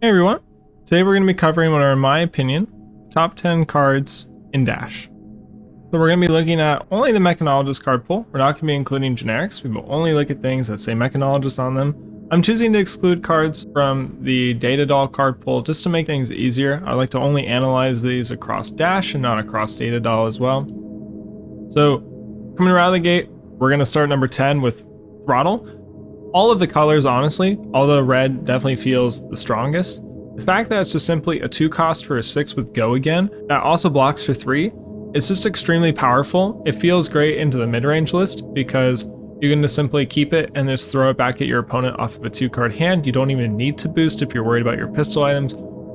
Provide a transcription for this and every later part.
Hey everyone, today we're going to be covering what are, in my opinion, top 10 cards in Dash. So we're going to be looking at only the Mechanologist card pool. We're not going to be including generics. We will only look at things that say Mechanologist on them. I'm choosing to exclude cards from the Data Doll card pool just to make things easier. I like to only analyze these across Dash and not across Data Doll as well. So coming around the gate, we're going to start number 10 with Throttle. All of the colors, honestly, although red definitely feels the strongest. The fact that it's just simply a 2 cost for a 6 with Go Again, that also blocks for 3, it's just extremely powerful. It feels great into the mid-range list because you can just simply keep it and just throw it back at your opponent off of a 2-card hand. You don't even need to boost if you're worried about your pistol items.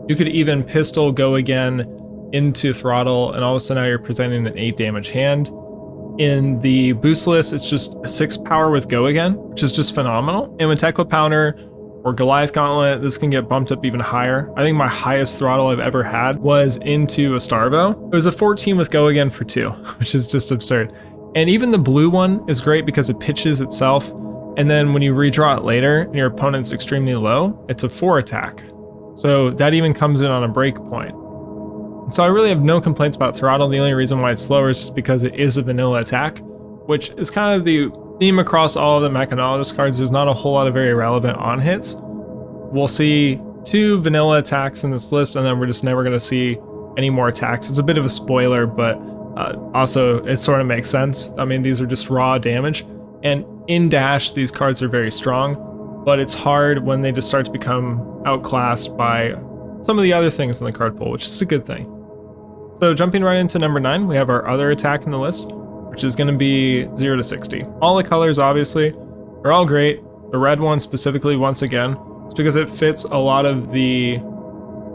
You could even pistol Go Again into Throttle, and all of a sudden now you're presenting an 8 damage hand. In the boost list, it's just a 6 power with Go Again, which is just phenomenal. And with Tecla Pounder or Goliath Gauntlet, this can get bumped up even higher. I think my highest Throttle I've ever had was into a Starvo. It was a 14 with Go Again for 2, which is just absurd. And even the blue one is great because it pitches itself. And then when you redraw it later and your opponent's extremely low, it's a 4 attack. So that even comes in on a break point. So I really have no complaints about Throttle. The only reason why it's slower is just because it is a vanilla attack, which is kind of the theme across all of the Mechanologist cards. There's not a whole lot of very relevant on hits. We'll see 2 vanilla attacks in this list, and then we're just never going to see any more attacks. It's a bit of a spoiler, but also it sort of makes sense. I mean, these are just raw damage, and in Dash, these cards are very strong, but it's hard when they just start to become outclassed by some of the other things in the card pool, which is a good thing. So jumping right into number 9, we have our other attack in the list, which is going to be 0 to 60. All the colors, obviously, are all great. The red one specifically, once again, it's because it fits a lot of the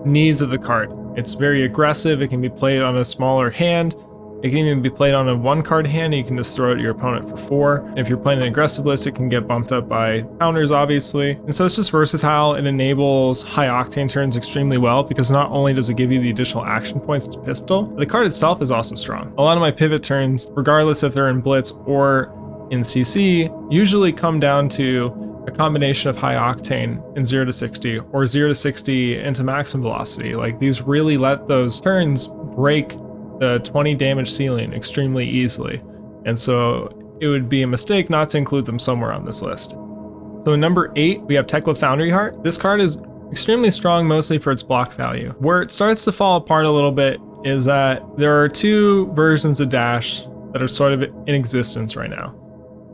needs of the card. It's very aggressive. It can be played on a smaller hand. It can even be played on a 1-card hand, and you can just throw it at your opponent for 4. And if you're playing an aggressive list, it can get bumped up by counters, obviously. And so it's just versatile. It enables high octane turns extremely well because not only does it give you the additional action points to pistol, but the card itself is also strong. A lot of my pivot turns, regardless if they're in Blitz or in CC, usually come down to a combination of high octane in 0 to 60 or 0 to 60 into maximum velocity. Like, these really let those turns break the 20 damage ceiling extremely easily, and so it would be a mistake not to include them somewhere on this list. So in number 8, we have Tecla Foundry Heart. This card is extremely strong, mostly for its block value. Where it starts to fall apart a little bit is that there are 2 versions of Dash that are sort of in existence right now,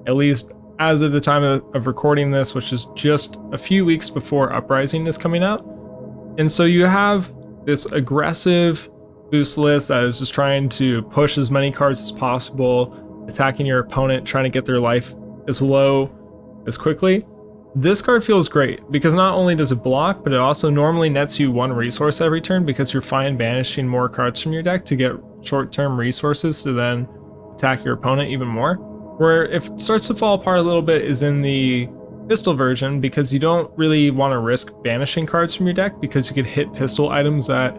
at least as of the time of recording this, which is just a few weeks before Uprising is coming out. And so you have this aggressive boost list that is just trying to push as many cards as possible, attacking your opponent, trying to get their life as low as quickly. This card feels great because not only does it block, but it also normally nets you 1 resource every turn because you're fine banishing more cards from your deck to get short-term resources to then attack your opponent even more. Where if it starts to fall apart a little bit is in the pistol version, because you don't really want to risk banishing cards from your deck because you could hit pistol items that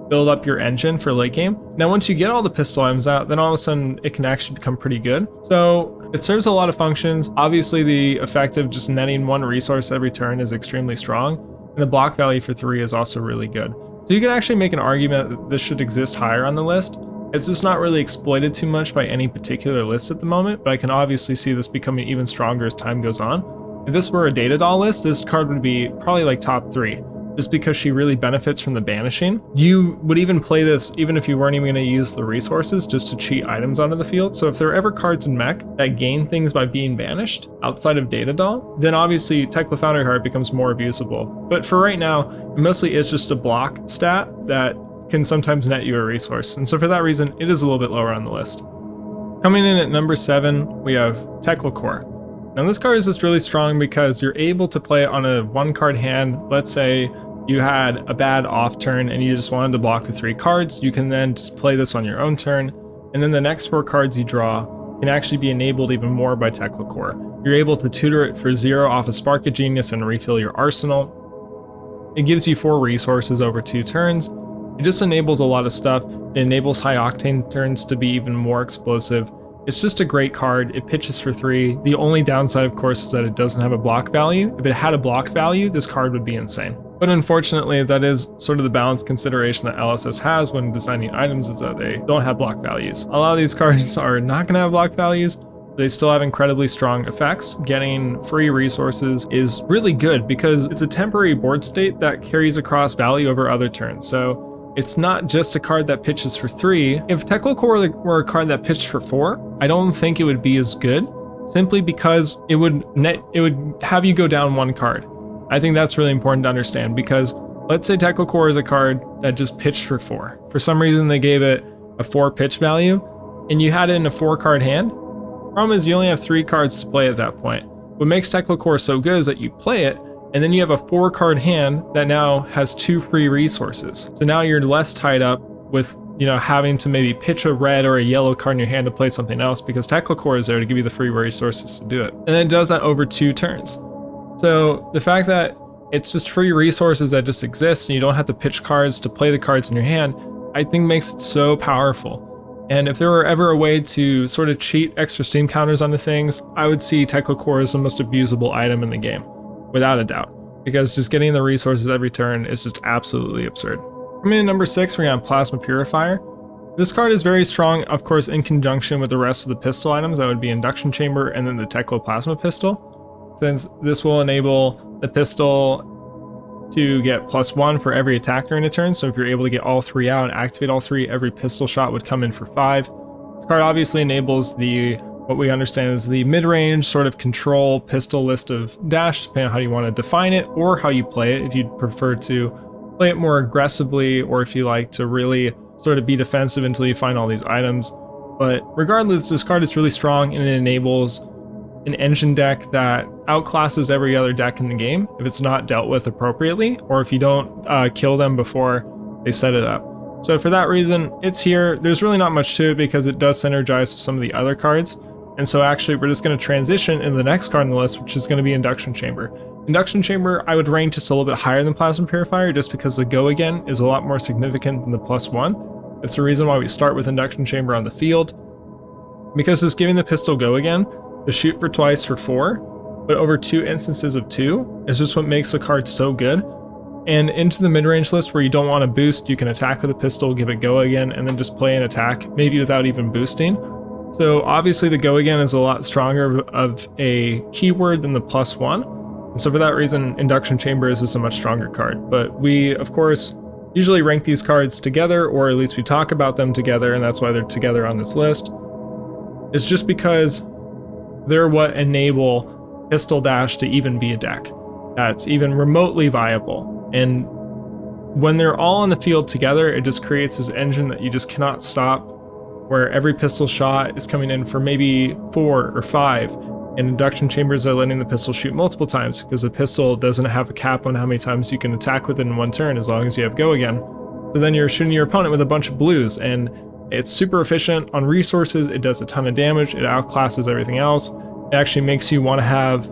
build up your engine for late game. Now, once you get all the pistol items out, then all of a sudden it can actually become pretty good. So it serves a lot of functions. Obviously, the effect of just netting 1 resource every turn is extremely strong, and the block value for 3 is also really good. So you can actually make an argument that this should exist higher on the list. It's just not really exploited too much by any particular list at the moment, but I can obviously see this becoming even stronger as time goes on. If this were a Data Doll list, this card would be probably like top 3. Just because she really benefits from the banishing. You would even play this even if you weren't even going to use the resources just to cheat items onto the field. So if there are ever cards in Mech that gain things by being banished outside of Data Doll, then obviously Tecla Foundry Heart becomes more abusable. But for right now, it mostly is just a block stat that can sometimes net you a resource. And so for that reason, it is a little bit lower on the list. Coming in at number 7, we have Tecla Core. Now this card is just really strong because you're able to play it on a 1-card hand. Let's say you had a bad off turn and you just wanted to block with 3 cards. You can then just play this on your own turn, and then the next 4 cards you draw can actually be enabled even more by Tecla Core. You're able to tutor it for 0 off of Sparco Genius and refill your arsenal. It gives you 4 resources over 2 turns. It just enables a lot of stuff. It enables high octane turns to be even more explosive. It's just a great card. It pitches for 3. The only downside, of course, is that it doesn't have a block value. If it had a block value, this card would be insane. But unfortunately, that is sort of the balance consideration that LSS has when designing items, is that they don't have block values. A lot of these cards are not going to have block values. They still have incredibly strong effects. Getting free resources is really good because it's a temporary board state that carries across value over other turns. So it's not just a card that pitches for 3. If Tecla Core were a card that pitched for 4, I don't think it would be as good, simply because it would have you go down 1 card. I think that's really important to understand, because let's say Tecla Core is a card that just pitched for 4. For some reason they gave it a 4 pitch value, and you had it in a 4 card hand. Problem is you only have 3 cards to play at that point. What makes Tecla Core so good is that you play it, and then you have a 4 card hand that now has 2 free resources. So now you're less tied up with, having to maybe pitch a red or a yellow card in your hand to play something else, because Tecla Core is there to give you the free resources to do it. And it does that over 2 turns. So the fact that it's just free resources that just exist and you don't have to pitch cards to play the cards in your hand, I think makes it so powerful. And if there were ever a way to sort of cheat extra steam counters onto things, I would see Tecla Core as the most abusable item in the game, without a doubt, because just getting the resources every turn is just absolutely absurd. Coming in number 6, we're on Plasma Purifier. This card is very strong, of course, in conjunction with the rest of the pistol items. That would be Induction Chamber and then the Tecla Plasma Pistol, since this will enable the pistol to get +1 for every attack during a turn. So if you're able to get all 3 out and activate all 3, every pistol shot would come in for 5. This card obviously enables what we understand is the mid-range sort of control pistol list of dash, depending on how you want to define it or how you play it. If you'd prefer to play it more aggressively, or if you like to really sort of be defensive until you find all these items. But regardless, this card is really strong, and it enables an engine deck that outclasses every other deck in the game if it's not dealt with appropriately, or if you don't kill them before they set it up. So for that reason, it's here. There's really not much to it because it does synergize with some of the other cards. And so actually we're just going to transition into the next card on the list, which is going to be Induction Chamber. Induction Chamber I would rank just a little bit higher than Plasma Purifier, just because the go again is a lot more significant than the +1. That's the reason why we start with Induction Chamber on the field, because just giving the pistol go again to shoot for twice for 4, but over 2 instances of 2 is just what makes the card so good. And into the mid-range list where you don't want to boost, you can attack with a pistol, give it go again, and then just play an attack, maybe without even boosting. So obviously the go again is a lot stronger of a keyword than the +1. And so for that reason, Induction Chamber is just a much stronger card. But we, of course, usually rank these cards together, or at least we talk about them together, and that's why they're together on this list. It's just because they're what enable Pistol Dash to even be a deck that's even remotely viable. And when they're all on the field together, it just creates this engine that you just cannot stop, where every pistol shot is coming in for maybe 4 or 5, and Induction Chambers are letting the pistol shoot multiple times, because the pistol doesn't have a cap on how many times you can attack with it in one turn as long as you have go again. So then you're shooting your opponent with a bunch of blues, and it's super efficient on resources. It does a ton of damage. It outclasses everything else. It actually makes you want to have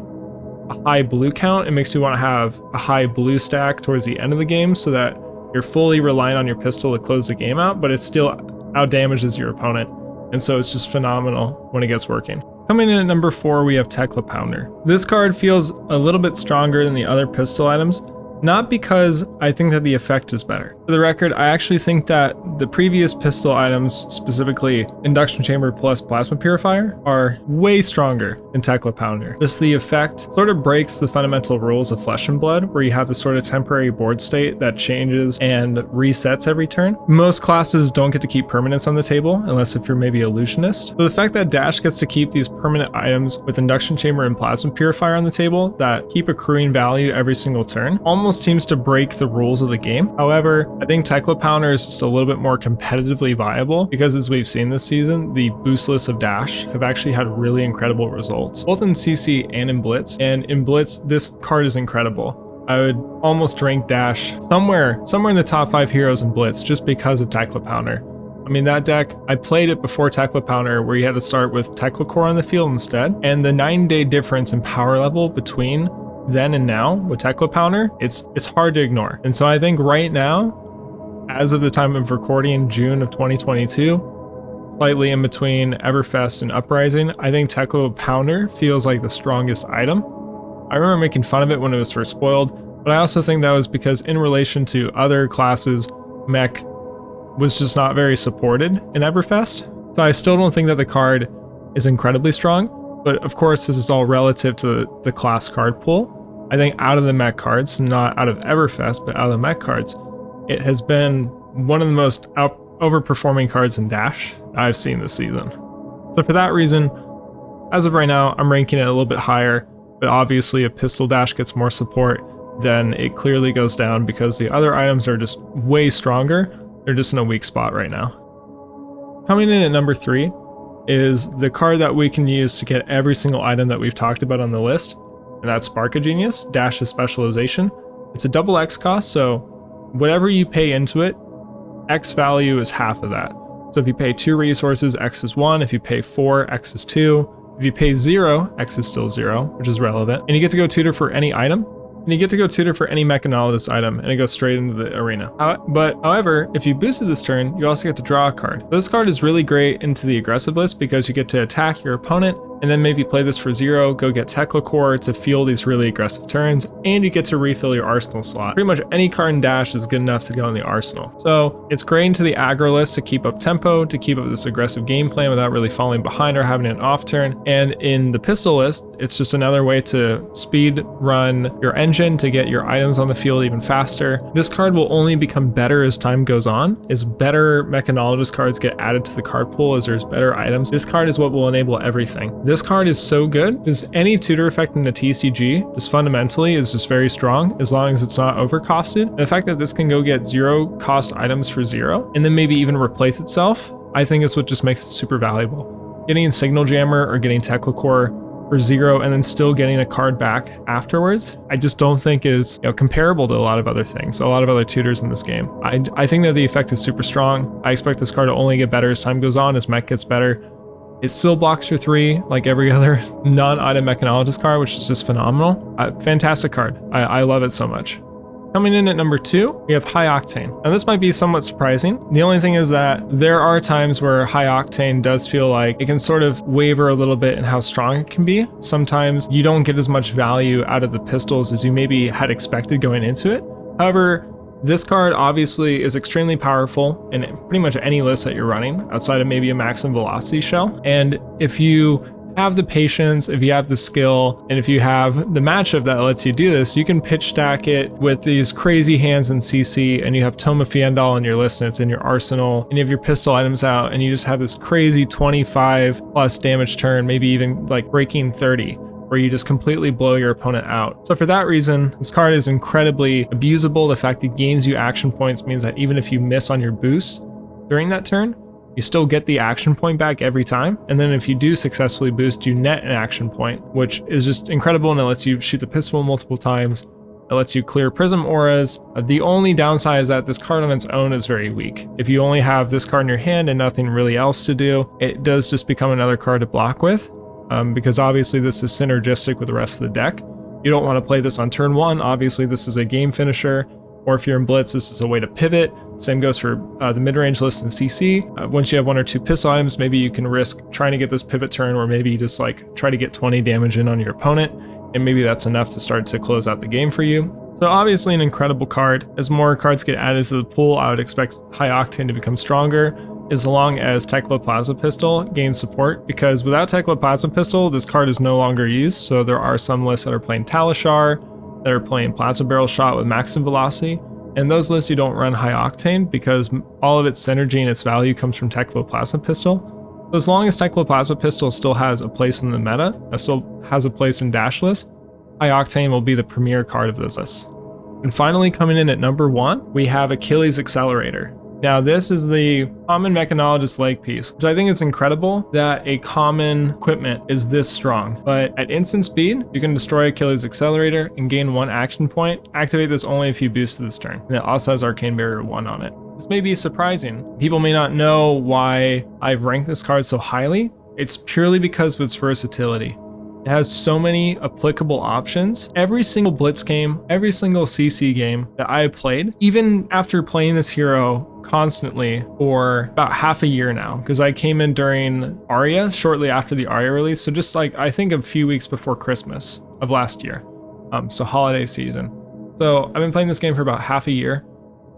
a high blue count. It makes you want to have a high blue stack towards the end of the game, so that you're fully relying on your pistol to close the game out, but it still outdamages your opponent. And so it's just phenomenal when it gets working. Coming in at number 4, we have Tecla Pounder. This card feels a little bit stronger than the other pistol items, not because I think that the effect is better. For the record, I actually think that the previous pistol items, specifically Induction Chamber plus Plasma Purifier, are way stronger than Tecla Pounder. Just the effect sort of breaks the fundamental rules of Flesh and Blood, where you have this sort of temporary board state that changes and resets every turn. Most classes don't get to keep permanents on the table, unless if you're maybe illusionist. So the fact that Dash gets to keep these permanent items with Induction Chamber and Plasma Purifier on the table that keep accruing value every single turn almost seems to break the rules of the game. However, I think Tecla Pounder is just a little bit more competitively viable, because as we've seen this season, the boost lists of Dash have actually had really incredible results, both in CC and in Blitz. And in Blitz, this card is incredible. I would almost rank Dash somewhere in the top 5 heroes in Blitz, just because of Tecla Pounder. I mean, that deck, I played it before Tecla Pounder, where you had to start with Tecla Core on the field instead, and the 9-day difference in power level between then and now with Tecla Pounder, it's hard to ignore. And so I think right now, as of the time of recording in June of 2022, slightly in between Everfest and Uprising, I think Tecla Pounder feels like the strongest item. I remember making fun of it when it was first spoiled, But I also think that was because in relation to other classes, mech was just not very supported in Everfest. So I still don't think that the card is incredibly strong, but of course this is all relative to the class card pool. I think out of the mech cards, not out of Everfest, but out of the mech cards, it has been one of the most overperforming cards in Dash I've seen this season. So for that reason, as of right now, I'm ranking it a little bit higher, but obviously if Pistol Dash gets more support, then it clearly goes down because the other items are just way stronger. They're just in a weak spot right now. Coming in at number 3 is the card that we can use to get every single item that we've talked about on the list, and that's Sparco Genius, Dash's specialization. It's a double X cost, so whatever you pay into it, X value is half of that. So if you pay 2 resources, X is 1. If you pay 4, X is 2. If you pay 0, X is still 0, which is relevant. And you get to go tutor for any item. And you get to go tutor for any mechanologist item, and it goes straight into the arena. However, if you boosted this turn, you also get to draw a card. This card is really great into the aggressive list because you get to attack your opponent, and then maybe play this for 0, go get Tecla Core to fuel these really aggressive turns, and you get to refill your arsenal slot. Pretty much any card in Dash is good enough to go in the arsenal. So it's great into the aggro list to keep up tempo, to keep up this aggressive game plan without really falling behind or having an off turn. And in the pistol list, it's just another way to speed run your engine to get your items on the field even faster. This card will only become better as time goes on, as better mechanologist cards get added to the card pool, as there's better items. This card is what will enable everything. This card is so good because any tutor effect in the TCG just fundamentally is just very strong as long as it's not overcosted. And the fact that this can go get 0 cost items for 0 and then maybe even replace itself, I think is what just makes it super valuable. Getting Signal Jammer or getting Tecla Core for 0 and then still getting a card back afterwards, I just don't think is comparable to a lot of other things, a lot of other tutors in this game. I think that the effect is super strong. I expect this card to only get better as time goes on, as mech gets better. It still blocks for 3 like every other non-item mechanologist card, which is just phenomenal. Fantastic card. I love it so much. Coming in at number 2, we have High Octane. Now this might be somewhat surprising. The only thing is that there are times where High Octane does feel like it can sort of waver a little bit in how strong it can be. Sometimes you don't get as much value out of the pistols as you maybe had expected going into it. However, this card obviously is extremely powerful in pretty much any list that you're running, outside of maybe a maximum velocity shell. And if you have the patience, if you have the skill, and if you have the matchup that lets you do this, you can pitch stack it with these crazy hands in CC, and you have Toma Fiendal in your list, and it's in your arsenal, and you have your pistol items out, and you just have this crazy 25 plus damage turn, maybe even like breaking 30. Where you just completely blow your opponent out. So for that reason, this card is incredibly abusable. The fact it gains you action points means that even if you miss on your boost during that turn, you still get the action point back every time. And then if you do successfully boost, you net an action point, which is just incredible, and it lets you shoot the pistol multiple times. It lets you clear prism auras. The only downside is that this card on its own is very weak. If you only have this card in your hand and nothing really else to do, it does just become another card to block with. Because obviously this is synergistic with the rest of the deck. You don't want to play this on turn 1. Obviously this is a game finisher, or if you're in Blitz, this is a way to pivot. Same goes for the mid-range list in CC. Once you have 1 or 2 pistol items, maybe you can risk trying to get this pivot turn, or maybe you just like try to get 20 damage in on your opponent, and maybe that's enough to start to close out the game for you. So obviously an incredible card. As more cards get added to the pool, I would expect High Octane to become stronger, as long as Tecla Plasma Pistol gains support, because without Tecla Plasma Pistol, this card is no longer used. So there are some lists that are playing Talishar, that are playing Plasma Barrel Shot with maximum velocity, and those lists you don't run High Octane because all of its synergy and its value comes from Tecla Plasma Pistol. So as long as Tecla Plasma Pistol still has a place in the meta, still has a place in Dash list, High Octane will be the premier card of this list. And finally, coming in at number 1, we have Achilles Accelerator. Now this is the common mechanologist leg piece, which I think is incredible that a common equipment is this strong. But at instant speed, you can destroy Achilles Accelerator and gain 1 action point. Activate this only if you boost this turn. And it also has Arcane Barrier 1 on it. This may be surprising. People may not know why I've ranked this card so highly. It's purely because of its versatility. It has so many applicable options. Every single Blitz game, every single CC game that I have played, even after playing this hero constantly for about half a year now, because I came in during Aria, shortly after the Aria release, so just like I think a few weeks before Christmas of last year, so holiday season. So I've been playing this game for about half a year,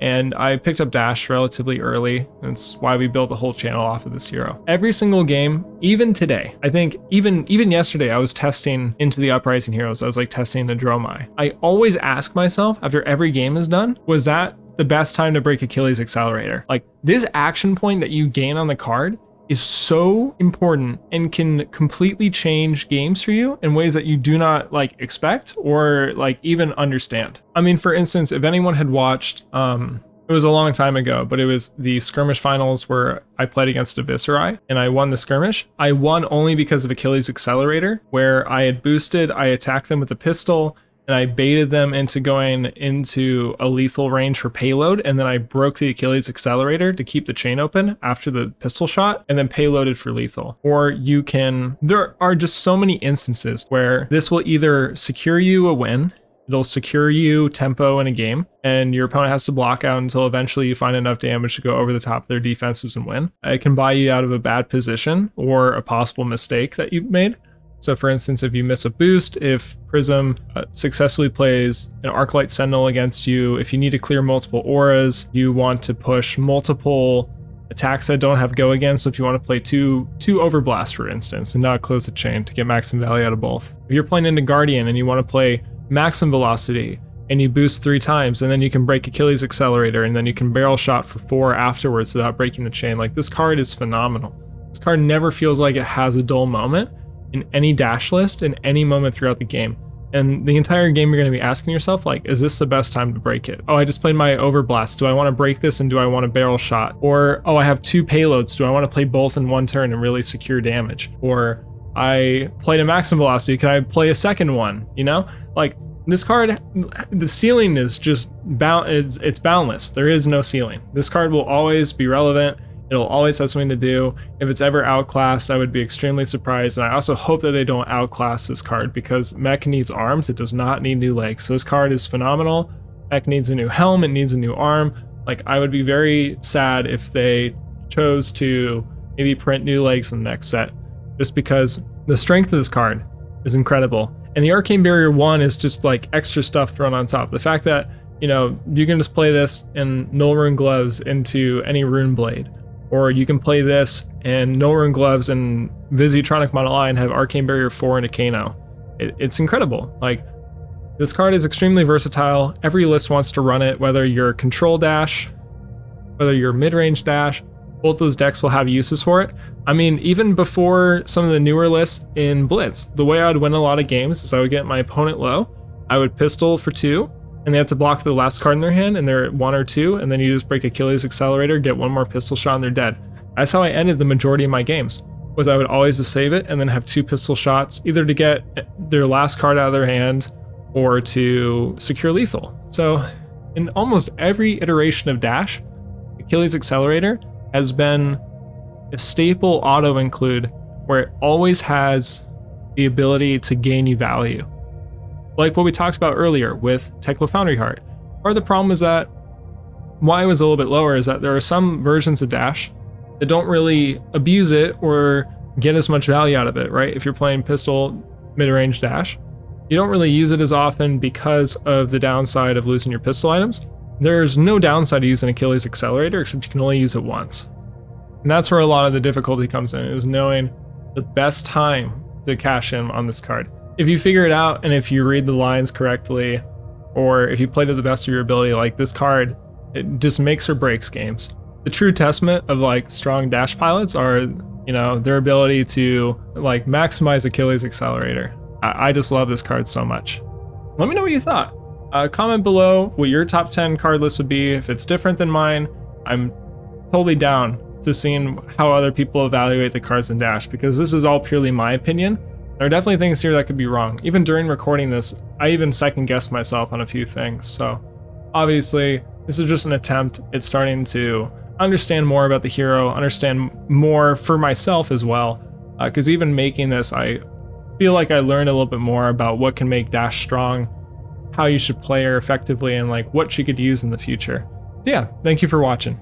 and I picked up Dash relatively early. That's why we built the whole channel off of this hero. Every single game, even today, I think even yesterday, I was testing into the Uprising heroes. I was like testing the Dromai. I always ask myself after every game is done, was that the best time to break Achilles Accelerator? Like, this action point that you gain on the card is so important and can completely change games for you in ways that you do not like expect or like even understand. I mean, for instance, if anyone had watched, it was a long time ago, but it was the skirmish finals where I played against Mattiasrj and I won the skirmish. I won only because of Achilles Accelerator, where I had boosted, I attacked them with a pistol, and I baited them into going into a lethal range for payload, and then I broke the Achilles Accelerator to keep the chain open after the pistol shot, and then payloaded for lethal. Or you can, there are just so many instances where this will either secure you a win, it'll secure you tempo in a game, and your opponent has to block out until eventually you find enough damage to go over the top of their defenses and win. It can buy you out of a bad position or a possible mistake that you've made. So for instance, if you miss a boost, if Prism successfully plays an Arclight Sentinel against you, if you need to clear multiple auras, you want to push multiple attacks that don't have go again. So if you want to play two Overblast, for instance, and not close the chain to get maximum value out of both. If you're playing into Guardian and you want to play maximum velocity and you boost 3 times, and then you can break Achilles Accelerator, and then you can barrel shot for 4 afterwards without breaking the chain. Like, this card is phenomenal. This card never feels like it has a dull moment in any dash list in any moment throughout the game. And the entire game you're going to be asking yourself, like, is this the best time to break it? Oh, I just played my Overblast. Do I want to break this, and do I want to barrel shot? Or, oh, I have 2 payloads. Do I want to play both in one turn and really secure damage? Or I played a maximum velocity. Can I play a second one? You know, like, this card, the ceiling is just it's boundless. There is no ceiling. This card will always be relevant. It'll always have something to do. If it's ever outclassed, I would be extremely surprised. And I also hope that they don't outclass this card, because Mech needs arms. It does not need new legs. So this card is phenomenal. Mech needs a new helm. It needs a new arm. Like, I would be very sad if they chose to maybe print new legs in the next set, just because the strength of this card is incredible. And the Arcane Barrier 1 is just like extra stuff thrown on top. The fact that, you know, you can just play this in Null Rune Gloves into any Rune Blade. Or you can play this and Null Rune Gloves and Visitronic Model I and have Arcane Barrier 4 and a Kano. It's incredible. Like, this card is extremely versatile. Every list wants to run it, whether you're control dash, whether you're mid-range dash, both those decks will have uses for it. I mean, even before some of the newer lists in Blitz, the way I would win a lot of games is I would get my opponent low, I would pistol for 2, and they have to block the last card in their hand, and they're at 1 or 2, and then you just break Achilles Accelerator, get 1 more pistol shot, and they're dead. That's how I ended the majority of my games, was I would always just save it and then have 2 pistol shots, either to get their last card out of their hand or to secure lethal. So in almost every iteration of Dash, Achilles Accelerator has been a staple auto include where it always has the ability to gain you value. Like what we talked about earlier with Tecla Foundry Heart. Or the problem is that why it was a little bit lower is that there are some versions of Dash that don't really abuse it or get as much value out of it, right? If you're playing pistol mid-range Dash, you don't really use it as often because of the downside of losing your pistol items. There's no downside to using Achilles Accelerator, except you can only use it once. And that's where a lot of the difficulty comes in, is knowing the best time to cash in on this card. If you figure it out, and if you read the lines correctly, or if you play to the best of your ability, like this card, it just makes or breaks games. The true testament of like strong Dash pilots are, you know, their ability to like maximize Achilles Accelerator. I just love this card so much. Let me know what you thought. Comment below what your top 10 card list would be. If it's different than mine, I'm totally down to seeing how other people evaluate the cards in Dash, because this is all purely my opinion. There are definitely things here that could be wrong. Even during recording this, I even second guessed myself on a few things. So obviously this is just an attempt at starting to understand more about the hero, understand more for myself as well. Because even making this, I feel like I learned a little bit more about what can make Dash strong, how you should play her effectively, and like what she could use in the future. So yeah, thank you for watching.